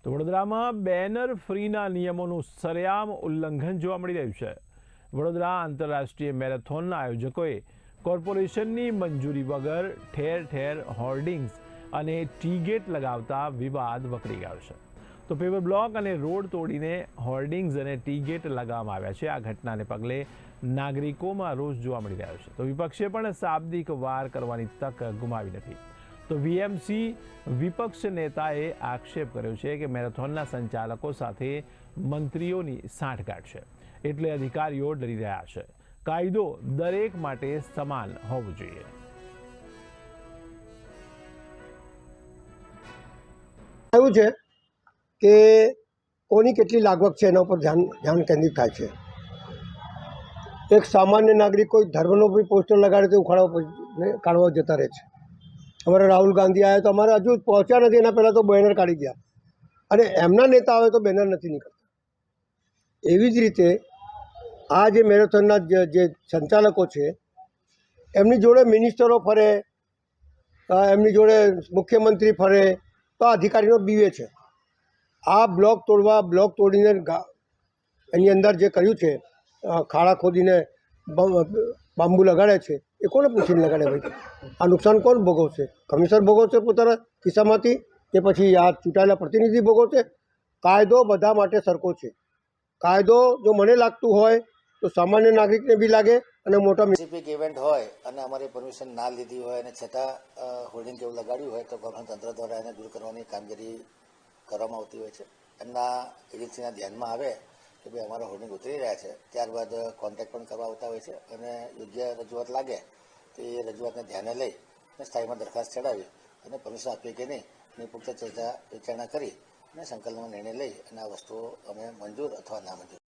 તો વડોદરામાં બેનર ફ્રીના નિયમોનું સરેઆમ ઉલ્લંઘન જોવા મળી રહ્યું છે। વડોદરા આંતરરાષ્ટ્રીય મેરેથોનના આયોજકોએ કોર્પોરેશનની મંજૂરી વગર ઠેર ઠેર હોર્ડિંગ્સ અને ટી ગેટ લગાવતા વિવાદ વકરી ગયો છે। તો પેવર બ્લોક અને રોડ તોડીને હોર્ડિંગ્સ અને ટી ગેટ લગાવવામાં આવ્યા છે। આ ઘટનાને પગલે નાગરિકોમાં રોષ જોવા મળી રહ્યો છે। તો વિપક્ષે પણ શાબ્દિક વાર કરવાની તક ગુમાવી નથી। તો વીએમસી વિપક્ષ નેતાએ આક્ષેપ કર્યો છે કે મેરેથોનના સંચાલકો સાથે મંત્રીઓની સાંઠગાંઠ છે, એટલે અધિકારીઓ ડરી રહ્યા છે। કાયદો દરેક માટે સમાન હોવો જોઈએ। એવું છે કે કોની કેટલી લાગવગ છે એના ઉપર ધ્યાન કેન્દ્રિત થાય છે। એક સામાન્ય નાગરિક કોઈ ધર્મનો બી પોસ્ટર લગાડે તો કાઢવા જતા રહે છે। અમારા રાહુલ ગાંધી આવ્યા તો અમારે હજુ પહોંચ્યા નથી, એના પહેલાં તો બેનર કાઢી ગયા, અને એમના નેતા આવે તો બેનર નથી નીકળતા। એવી જ રીતે આ જે મેરેથોનના જે સંચાલકો છે એમની જોડે મિનિસ્ટરો ફરે, એમની જોડે મુખ્યમંત્રી ફરે, તો આ અધિકારીનો બીવે છે। આ બ્લોક તોડીને એની અંદર જે કર્યું છે, ખાડા ખોદીને બાંબુ લગાડે છે, એ કોને પૂછીને લગાડે ભાઈ? આ નુકસાન કોણ ભોગવશે? કમિશનર ભોગવશે પોતાના ખિસ્સામાંથી, કે પછી આ ચૂંટાયેલા પ્રતિનિધિ ભોગવશે? કાયદો બધા માટે સરખો છે। કાયદો જો મને લાગતું હોય તો સામાન્ય નાગરિકને બી લાગે, અને મોટા સ્પેસિફિક ઇવેન્ટ હોય અને અમારી પરમિશન ના લીધી હોય અને છતાં હોર્ડિંગ કેવું લગાડ્યું હોય તો તંત્ર દ્વારા એને દૂર કરવાની કામગીરી કરવામાં આવતી હોય છે। એમના એજન્સીના ધ્યાનમાં આવે કે ભાઈ અમારા હોર્ડિંગ ઉતરી રહ્યા છે, ત્યારબાદ કોન્ટેક્ટ પણ કરવા આવતા હોય છે, અને યોગ્ય રજૂઆત લાગે તો એ રજૂઆતને ધ્યાને લઈ અને સ્થાયીમાં દરખાસ્ત ચડાવી અને પરમિશન આપીએ કે નહીં એની પુખ્ત ચર્ચા વિચારણા કરી અને સંકલનમાં નિર્ણય લઈ અને આ વસ્તુઓ અમે મંજૂર અથવા ના મંજૂર